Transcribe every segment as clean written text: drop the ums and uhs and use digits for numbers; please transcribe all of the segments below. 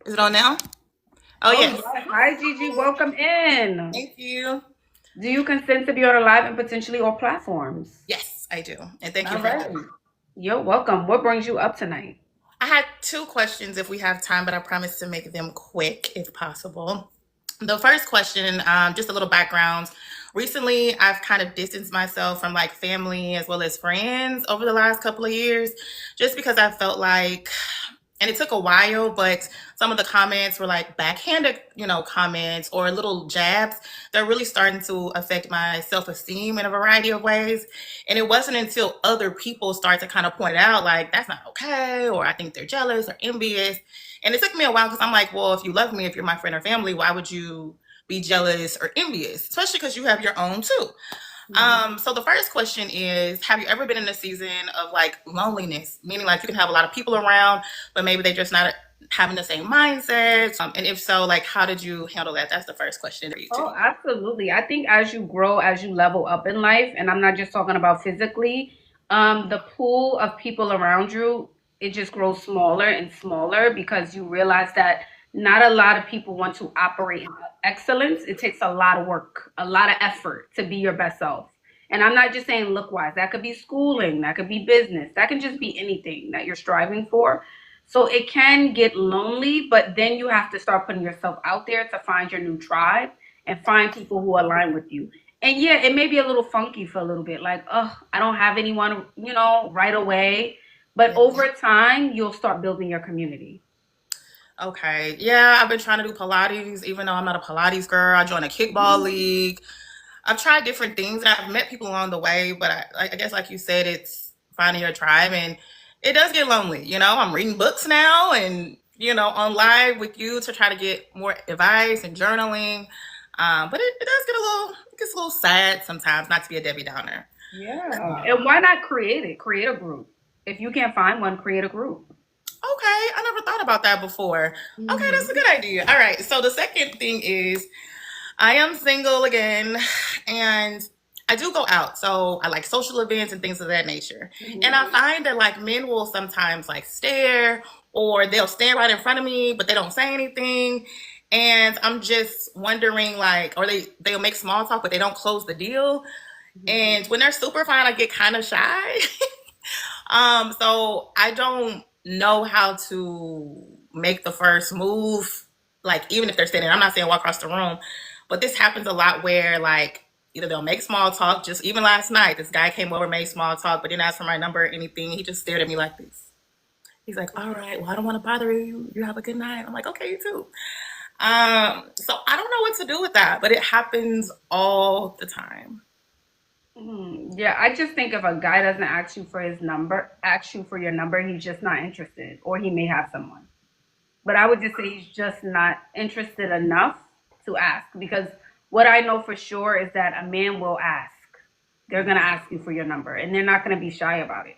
Is it on now? Oh, Oh, yes. yes. Hi, Gigi. Welcome in. Thank you. Do you consent to be on a live and potentially all platforms? Yes, I do. And thank you All for having right. me. You're welcome. What brings you up tonight? I had two questions if we have time, but I promise to make them quick if possible. The first question, just a little background. Recently, I've kind of distanced myself from like family as well as friends over the last couple of years, just because I felt like, and it took a while, but some of the comments were like backhanded, comments or little jabs. They're really starting to affect my self-esteem in a variety of ways. And it wasn't until other people start to kind of point it out, like, that's not okay, or I think they're jealous or envious. And it took me a while because I'm like, well, if you love me, if you're my friend or family, why would you be jealous or envious? Especially because you have your own too. Mhm. So the first question is, have you ever been in a season of like loneliness? Meaning like you can have a lot of people around, but maybe they're just not having the same mindset. And if so, like how did you handle that? That's the first question for you too. Oh, absolutely. I think as you grow, as you level up in life, and I'm not just talking about physically, the pool of people around you, it just grows smaller and smaller because you realize that not a lot of people want to operate in excellence. It takes a lot of work, a lot of effort to be your best self. And I'm not just saying look wise, that could be schooling, that could be business, that can just be anything that you're striving for. So it can get lonely, but then you have to start putting yourself out there to find your new tribe and find people who align with you. And yeah, it may be a little funky for a little bit, like, oh, I don't have anyone, right away. But Yeah. over time, you'll start building your community. Okay. Yeah, I've been trying to do Pilates, even though I'm not a Pilates girl. I joined a kickball league. I've tried different things and I've met people along the way, but I guess, like you said, it's finding your tribe and it does get lonely. I'm reading books now and, on live with you to try to get more advice and journaling. But it does it gets a little sad sometimes not to be a Debbie Downer. Yeah. And why not create it? Create a group. If you can't find one, create a group. Okay, I never thought about that before. Okay, that's a Hmm. good idea. All right, so the second thing is I am single again, and I do go out. So I like social events and things of that nature. And I Hmm. find that like men will sometimes like stare or they'll stand right in front of me, but they don't say anything. And I'm just wondering like, or they'll make small talk, but they don't close the deal. And when they're super fine, I get kind of shy. So I don't know how to make the first move. Like even if they're standing, I'm not saying walk across the room, but this happens a lot where like either they'll make small talk. Just even last night, this guy came over, made small talk, but didn't ask for my number or anything. He just stared at me like this. He's like, "All right, well, I don't want to bother you. You have a good night." I'm like, "Okay, you too." So I don't know what to do with that, but it happens all the time. Yeah, I just think if a guy doesn't ask you for his number, ask you for your number, he's just not interested, or he may have someone. But I would just say he's just not interested enough to ask because what I know for sure is that a man will ask. They're going to ask you for your number and they're not going to be shy about it.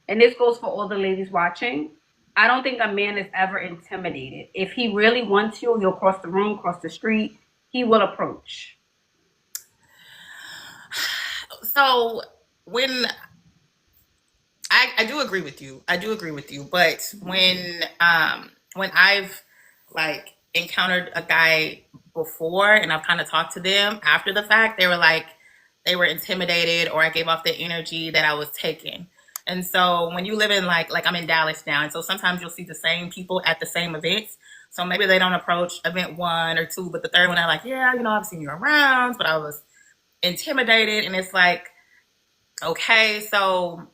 And this goes for all the ladies watching. I don't think a man is ever intimidated. If he really wants you, he'll cross the room, cross the street, he will approach. So when I do agree with you. I do agree with you. But when I've like encountered a guy before and I've kind of talked to them after the fact, they were like they were intimidated or I gave off the energy that I was taking. And so when you live in like I'm in Dallas now, and so sometimes you'll see the same people at the same events. So maybe they don't approach event one or two, but the third one they're like, yeah, I've seen you around, but I was intimidated, and it's like, okay, so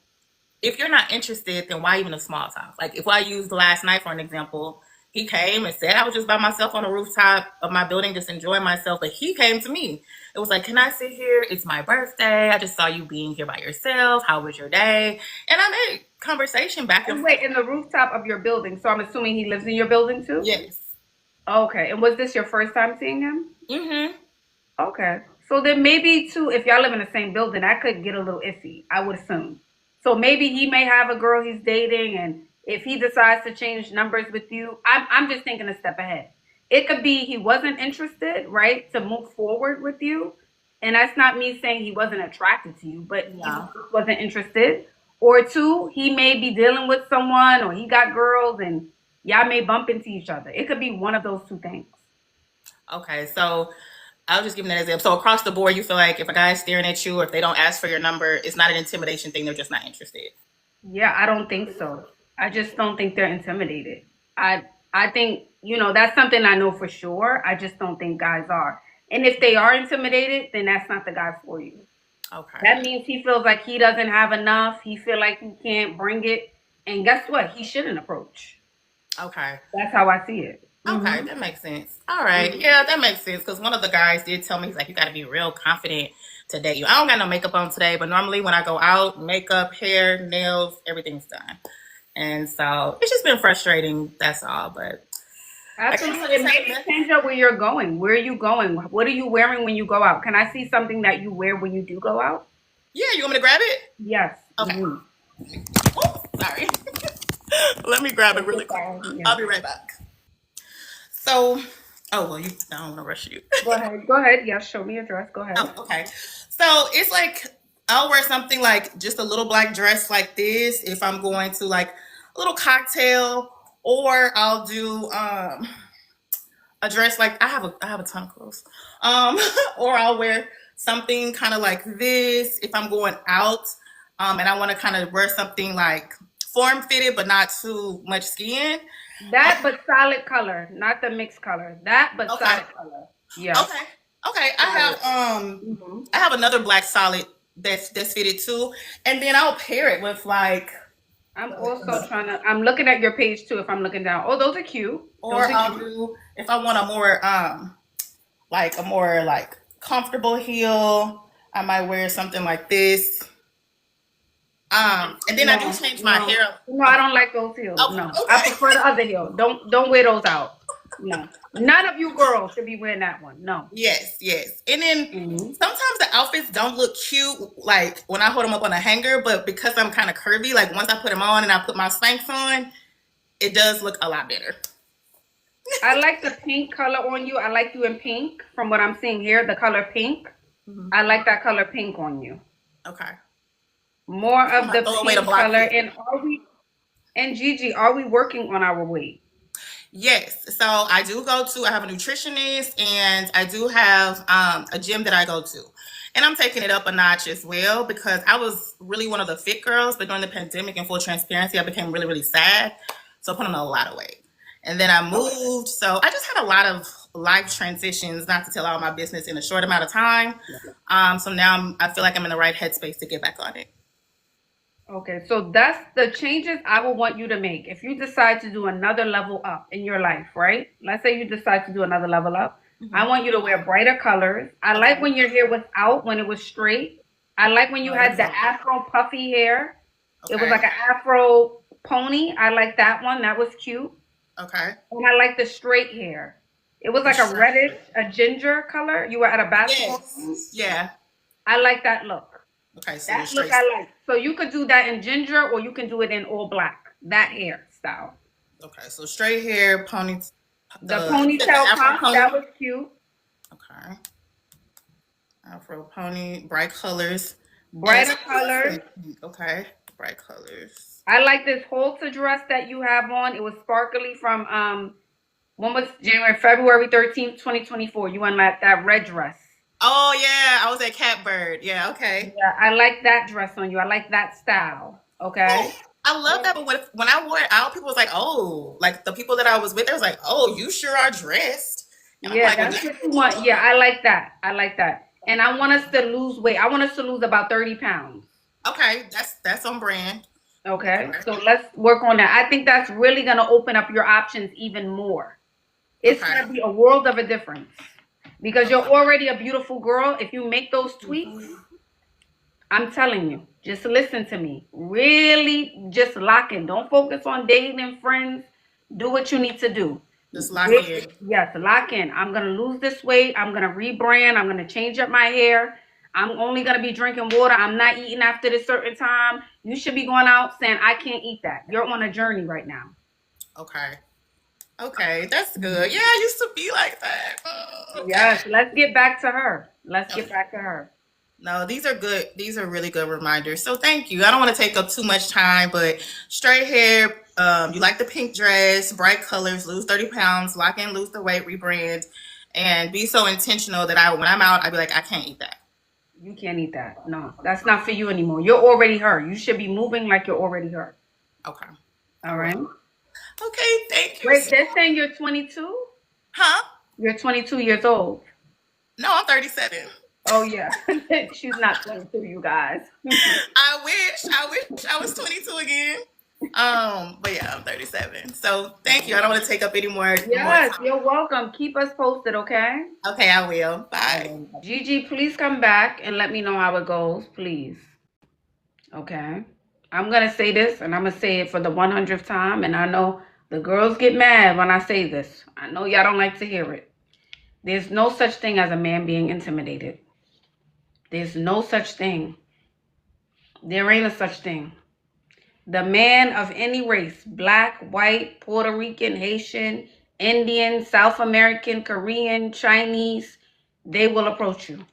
if you're not interested, then why even a small talk? Like if I used last night for an example, he came and said I was just by myself on the rooftop of my building, just enjoying myself. But he came to me. It was like, "Can I sit here? It's my birthday. I just saw you being here by yourself. How was your day?" And I made conversation back and And forth. wait, in the rooftop of your building. So I'm assuming he lives in your building too? Yes. Okay. And was this your first time seeing him? Mm-hmm. Okay. So then maybe too, if y'all live in the same building, that could get a little iffy, I would assume. So maybe he may have a girl he's dating, and if he decides to change numbers with you, I'm just thinking a step ahead. It could be he wasn't interested, right, to move forward with you. And that's not me saying he wasn't attracted to you, but he Yeah. wasn't interested. Or two, he may be dealing with someone or he got girls and Y'all may bump into each other. It could be one of those two things. Okay, so I was just giving that example. So across the board, you feel like if a guy is staring at you or if they don't ask for your number, it's not an intimidation thing. They're just not interested. Yeah, I don't think so. I just don't think they're intimidated. I I think, that's something I know for sure. I just don't think guys are. And if they are intimidated, then that's not the guy for you. Okay. That means he feels like he doesn't have enough. He feel like he can't bring it. And guess what? He shouldn't approach. Okay. That's how I see it. Okay, Mhm. that makes sense. All right. Yeah, that makes sense. Because one of the guys did tell me, he's like, you got to be real confident to date you. I don't got no makeup on today, but normally when I go out, makeup, hair, nails, everything's done. And so it's just been frustrating. That's all. But I guess I Absolutely. just Maybe haven't. change up where you're going. Where are you going? What are you wearing when you go out? Can I see something that you wear when you do go out? Yeah, you want me to grab it? Yes. Okay. Hmm. Oh, sorry. Let me grab it Take really your quick. time. Yeah. I'll be right back. So, oh, well, I don't want to rush you. Go ahead. Go ahead. Yeah, show me your dress. Go Oh, ahead. okay. So it's like I'll wear something like just a little black dress like this if I'm going to like a little cocktail, or I'll do a dress like I have a ton of clothes. Um, or I'll wear something kind of like this if I'm going out, and I want to kind of wear something like form fitted but not too much skin. That but solid color, not the mixed color. That but Okay, solid color. Yes. okay, okay. Solid. Hmm. I have another black solid that's fitted too, and then I'll pair it with like, I'm also I'm looking at your page too if I'm looking down. Oh, those are cute. or Those are I'll cute. do if I want a more like comfortable heel. I might wear something like this. And then I do No, change my no. hair. No, I don't like those heels. Okay, No. I okay. prefer the other heel. Don't wear those out. No. None of you girls should be wearing that one. No. Yes, yes. And then Hmm. sometimes the outfits don't look cute like when I hold them up on a hanger, but because I'm kind of curvy, like once I put them on and I put my Spanx on, it does look a lot better. I like the pink color on you. I like you in pink from what I'm seeing here, the color pink. Mhm. I like that color pink on you. Okay. More I'm of gonna the throw away the pink black color. heat. And Gigi, are we working on our weight? Yes. So I have a nutritionist and I do have a gym that I go to. And I'm taking it up a notch as well because I was really one of the fit girls, but during the pandemic, in full transparency, I became really, really sad. So I put on a lot of weight. And then I Okay. moved. So I just had a lot of life transitions, not to tell all my business in a short amount of time. So now I feel like I'm in the right headspace to get back on it. Okay, so that's the changes I will want you to make. If you decide to do another level up in your life, right? Let's say you decide to do another level up. I Hmm. want you to wear brighter colors. I like Okay. when your hair was out, when it was straight. I like when you Oh, had that's the so afro puffy hair. It was okay. like an afro pony. I like that one. That was cute. Okay. And I like the straight hair. It was The like a straight. reddish, a ginger color. You were at a basketball game. Yes. Yeah. I like that look. Okay. So the That look straight. I like. So you could do that in ginger or you can do it in all black. That hairstyle. Okay, so straight hair, pony, The you said the ponytail Afro pop, that pony. was cute. Okay, Afro pony, bright colors, and Brighter something else colors. said pink. Okay, bright colors. I like this halter dress that you have on. It was sparkly from when was February 13th, 2024. You on that red dress. Oh yeah, I was at Catbird. Yeah, okay. Yeah, I like that dress on you. I like that style. Oh, Okay. I love that. But when I wore it out, people was like, "Oh," like the people that I was with, they was like, "Oh, you sure are dressed." And I'm Yeah, like, "Well, that's what you want. Yeah, I like that. I like that. And I want us to lose weight. I want us to lose about 30 pounds. okay, that's on brand." Okay. Okay, So let's work on that. I think that's really going to open up your options even more. It's okay, going to be a world of a difference because you're okay. already a beautiful girl. If you make those tweaks, I'm telling you, just listen to me. Really just lock in. Don't focus on dating and friends. Do what you need to do. Just lock in. Yes, lock in. I'm going to lose this weight. I'm going to rebrand. I'm going to change up my hair. I'm only going to be drinking water. I'm not eating after this certain time. You should be going out saying, I can't eat that. You're on a journey right now. Okay, okay, that's good. Yeah, I used to be like that. Okay. Yes, let's get back to her. Let's get Okay. back to her. No, these are good. These are really good reminders. So thank you. I don't want to take up too much time, but straight hair, You like the pink dress, bright colors, lose 30 pounds, lock in, lose the weight, rebrand, and be so intentional that when I'm out, I'd be like, I can't eat that. You can't eat that. No, that's not for you anymore. You're already her. You should be moving like you're already her. Okay. All right. Okay, thank you. Wait, they're saying you're 22? Huh? You're 22 years old. No, I'm 37. Oh, yeah. She's not 22, you guys. I wish I was 22 again. But yeah, I'm 37. So thank you. I don't want to take up any more. Yes, you're welcome. Keep us posted, okay? Okay, I will. Bye. Gigi, please come back and let me know how it goes, please. Okay. I'm going to say this, and I'm going to say it for the 100th time, and I know the girls get mad when I say this. I know y'all don't like to hear it. There's no such thing as a man being intimidated. There's no such thing. There ain't a such thing. The man of any race, black, white, Puerto Rican, Haitian, Indian, South American, Korean, Chinese, they will approach you.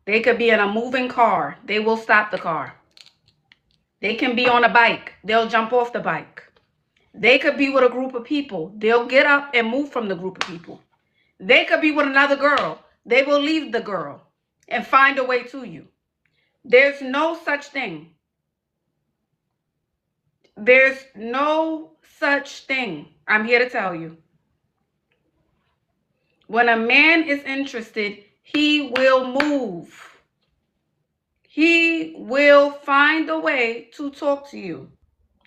They could be in a moving car. They will stop the car. They can be on a bike. They'll jump off the bike. They could be with a group of people. They'll get up and move from the group of people. They could be with another girl. They will leave the girl and find a way to you. There's no such thing. There's no such thing. I'm here to tell you. When a man is interested, he will move. He will find a way to talk to you.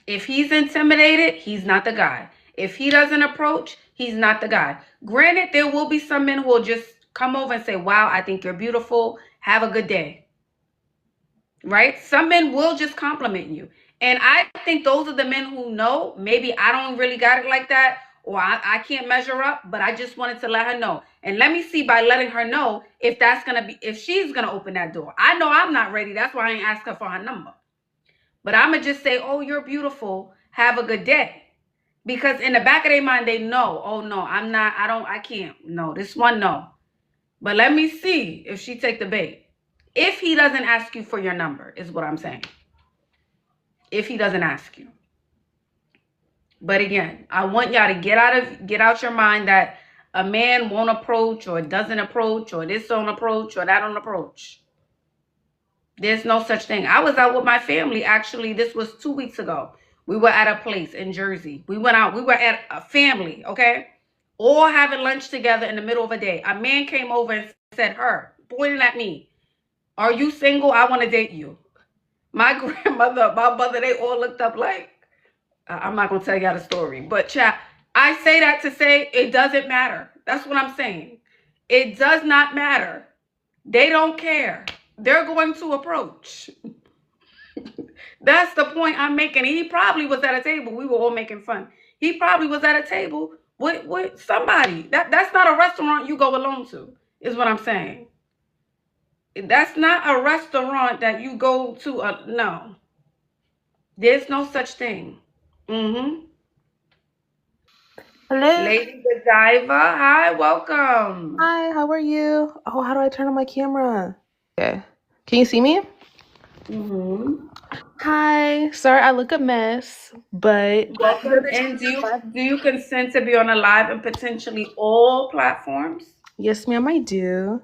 If he's intimidated, he's not the guy. If he doesn't approach, he's not the guy. Granted, there will be some men who will just come over and say, wow, I think you're beautiful. Have a good day. Right? Some men will just compliment you. And I think those are the men who know, maybe I don't really got it like that, or I can't measure up, but I just wanted to let her know. And let me see by letting her know if if she's going to open that door. I know I'm not ready. That's why I ain't asked her for her number. But I'm going to just say, oh, you're beautiful. Have a good day. Because in the back of their mind, they know, oh, no, I can't. No, this one, no. But let me see if she take the bait. If he doesn't ask you for your number, is what I'm saying. If he doesn't ask you. But again, I want y'all to get out your mind that a man won't approach or doesn't approach or this don't approach or that don't approach. There's no such thing. I was out with my family. Actually, this was 2 weeks ago. We were at a place in Jersey. We went out. We were at a family, okay? All having lunch together in the middle of a day. A man came over and said, pointing at me, are you single? I want to date you. My grandmother, my mother, they all looked up like, I'm not going to tell y'all the story. But chat, I say that to say it doesn't matter. That's what I'm saying. It does not matter. They don't care. They're going to approach. That's the point I'm making. He probably was at a table. We were all making fun. He probably was at a table with somebody. That's not a restaurant you go alone to, is what I'm saying. That's not a restaurant that you go to. No. There's no such thing. Hello. Lady Godiva. Hi, welcome. Hi, how are you? Oh, how do I turn on my camera? Okay. Can you see me? Hi. Sorry, I look a mess, but welcome. And do you consent to be on a live and potentially all platforms? Yes, ma'am, I do.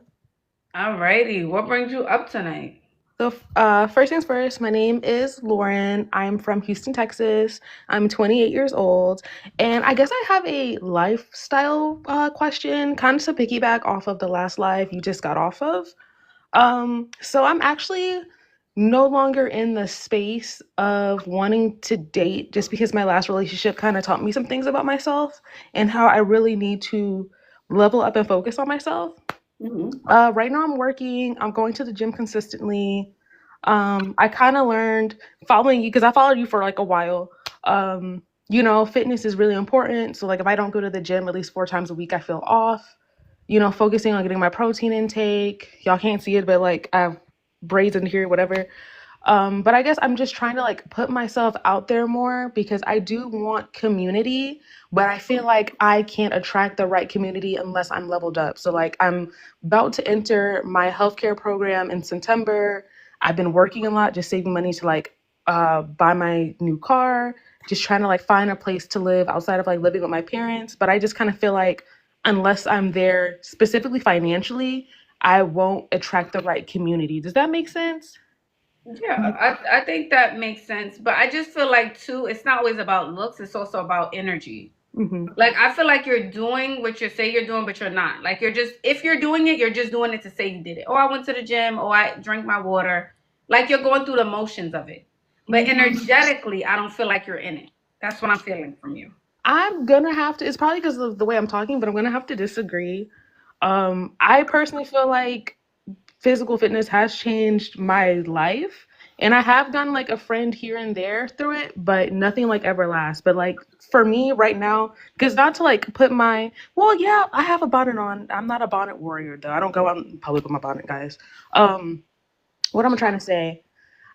Alrighty. What brings you up tonight? So, first things first, my name is Lauren. I'm from Houston, Texas. I'm 28 years old. And I guess I have a lifestyle question, kind of to piggyback off of the last live you just got off of. So I'm actually no longer in the space of wanting to date just because my last relationship kind of taught me some things about myself and how I really need to level up and focus on myself. Right now I'm working. I'm going to the gym consistently. I kind of learned following you because I followed you for like a while. Fitness is really important. So like if I don't go to the gym at least 4 times a week, I feel off. Focusing on getting my protein intake. Y'all can't see it, but like I have braids in here, whatever. But I guess I'm just trying to like put myself out there more because I do want community, but I feel like I can't attract the right community unless I'm leveled up. So like I'm about to enter my healthcare program in September. I've been working a lot, just saving money to like buy my new car, just trying to like find a place to live outside of like living with my parents. But I just kind of feel like unless I'm there specifically financially, I won't attract the right community. Does that make sense? Yeah, I think that makes sense. But I just feel like too, it's not always about looks, it's also about energy. Hmm. Like I feel like you're doing what you say you're doing, but you're not. Like you're just if you're doing it, you're just doing it to say you did it. Oh, I went to the gym, oh I drank my water. Like you're going through the motions of it. But energetically, I don't feel like you're in it. That's what I'm feeling from you. I'm gonna have to. It's probably because of the way I'm talking, but I'm gonna have to disagree. I personally feel like physical fitness has changed my life, and I have gotten like a friend here and there through it, but nothing like ever lasts. But like for me right now, because not to like put my well, yeah, I have a bonnet on. I'm not a bonnet warrior though. I don't go out in public with my bonnet, guys. Um, what am I trying to say?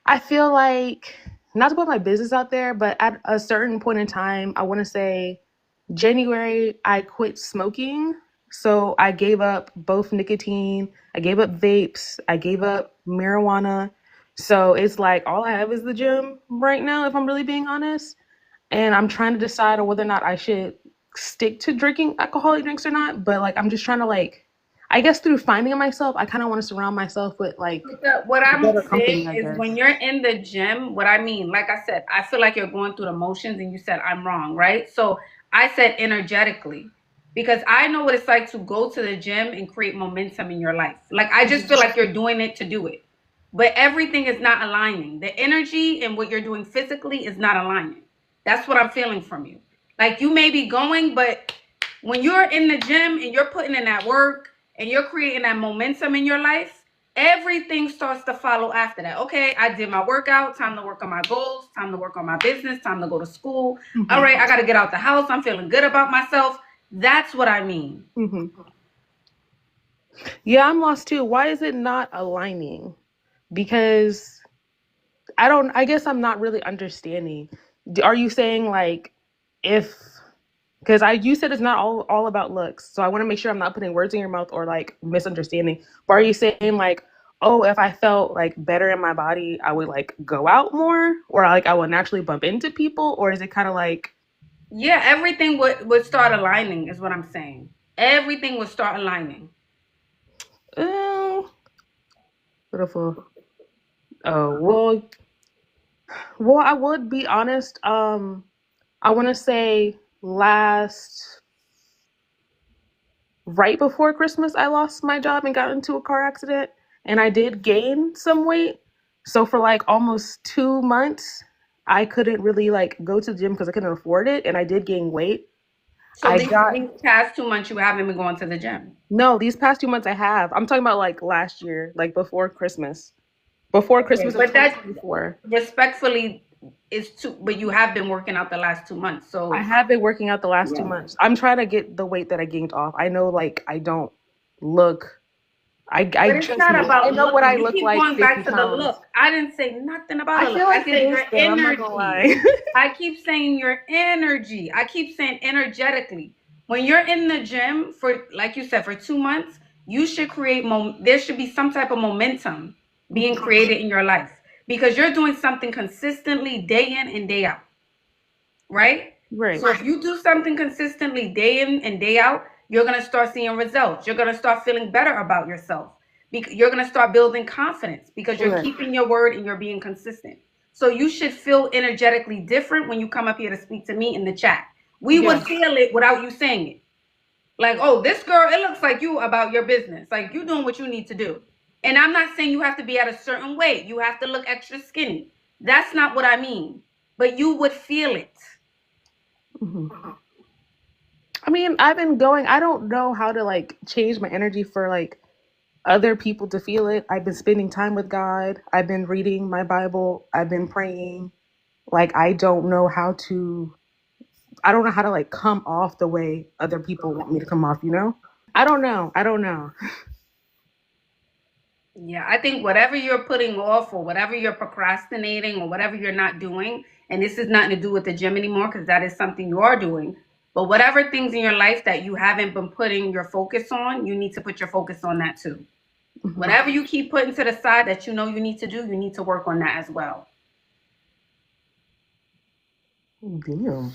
I feel like not to put my business out there, but at a certain point in time, I want to say January, I quit smoking. So I gave up both nicotine, I gave up vapes, I gave up marijuana. So it's like all I have is the gym right now, if I'm really being honest. And I'm trying to decide on whether or not I should stick to drinking alcoholic drinks or not. But like, I'm just trying to like, I guess through finding myself, I kind of want to surround myself with like What I'm better company, saying I is guess. when you're in the gym, what I mean, like I said, I feel like you're going through the motions and you said I'm wrong, right? So I said energetically because I know what it's like to go to the gym and create momentum in your life. Like I just feel like you're doing it to do it. But everything is not aligning. The energy and what you're doing physically is not aligning. That's what I'm feeling from you. Like you may be going, but when you're in the gym and you're putting in that work and you're creating that momentum in your life, everything starts to follow after that. Okay, I did my workout, time to work on my goals, time to work on my business, time to go to school. All Hmm. right, I got to get out the house. I'm feeling good about myself. That's what I mean. Hmm. Yeah, I'm lost too. Why is it not aligning? Because I don't, I guess I'm not really understanding. Are you saying like if, because you said it's not all about looks. So I want to make sure I'm not putting words in your mouth or like misunderstanding. But are you saying like, oh, if I felt like better in my body, I would like go out more or like I would naturally bump into people? Or is it kind of like, Yeah, everything would start aligning, is what I'm saying. Everything would start aligning. oh, beautiful. Oh, well, I would be honest. I want to say last right before Christmas, I lost my job and got into a car accident, and I did gain some weight. So for like almost 2 months, I couldn't really like go to the gym because I couldn't afford it, and I did gain weight. So I these, got these past 2 months, you haven't been going to the gym. no, these past 2 months I have. I'm talking about like last year, like before Okay, Christmas of but that 2024. respectfully is too. But you have been working out the last 2 months, I so have been working out the last two yeah. months. I'm trying to get the weight that I gained off. I know like I don't look I But it's just not know I about know what I looking. You look keep like going 50 back to the pounds. look. I didn't say nothing about I a look. feel I like it said is your though. I'm not gonna energy. lie. I keep saying your energy. I keep saying energetically. When you're in the gym for, like you said, for 2 months, you should create there should be some type of momentum being created in your life because you're doing something consistently day in and day out, right? Right. So if you do something consistently day in and day out, you're going to start seeing results. You're going to start feeling better about yourself. You're going to start building confidence because you're Right. keeping your word and you're being consistent. So you should feel energetically different when you come up here to speak to me in the chat. We would Yeah. feel it without you saying it. Like, oh, this girl, it looks like you about your business. Like you doing what you need to do. And I'm not saying you have to be at a certain weight. You have to look extra skinny. That's not what I mean. But you would feel it. Hmm. I mean, I've been going. I don't know how to like change my energy for like other people to feel it. I've been spending time with God. I've been reading my Bible. I've been praying. Like I don't know how to. I don't know how to like come off the way other people want me to come off. You know. I don't know. I don't know. Yeah, I think whatever you're putting off or whatever you're procrastinating or whatever you're not doing, and this is nothing to do with the gym anymore because that is something you are doing. But whatever things in your life that you haven't been putting your focus on, you need to put your focus on that too. Mhm. Whatever you keep putting to the side that you know you need to do, you need to work on that as well. Damn.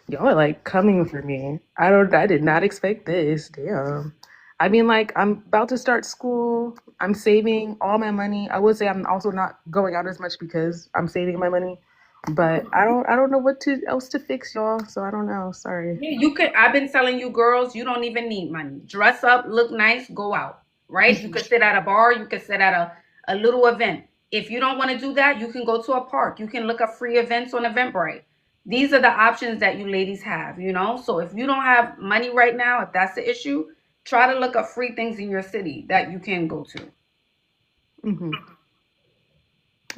Y'all are like coming for me. I did not expect this. Damn. I mean, like, I'm about to start school. I'm saving all my money. I would say I'm also not going out as much because I'm saving my money. But I don't know what to else to fix, y'all. So I don't know. Sorry. Yeah, you could. I've been telling you girls, you don't even need money. Dress up, look nice, go out. Right? You could sit at a bar, you could sit at a little event. If you don't want to do that, you can go to a park. You can look up free events on Eventbrite. These are the options that you ladies have, you know? So if you don't have money right now, if that's the issue, try to look up free things in your city that you can go to. Mm-hmm.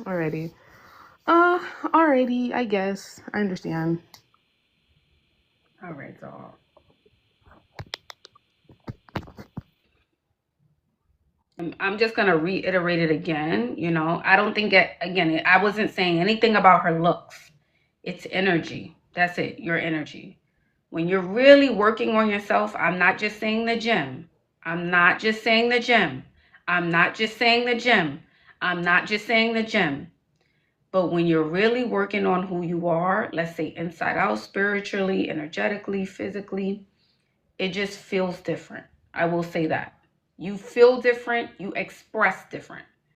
Alrighty. Alrighty. I guess I understand. All right, dog. I'm just gonna reiterate it again. You know, I don't think it again. I wasn't saying anything about her looks. It's energy. That's it. Your energy. When you're really working on yourself, I'm not just saying the gym. I'm not just saying the gym. I'm not just saying the gym. I'm not just saying the gym. But when you're really working on who you are, let's say inside out, spiritually, energetically, physically, it just feels different. I will say that. You feel different, you express different.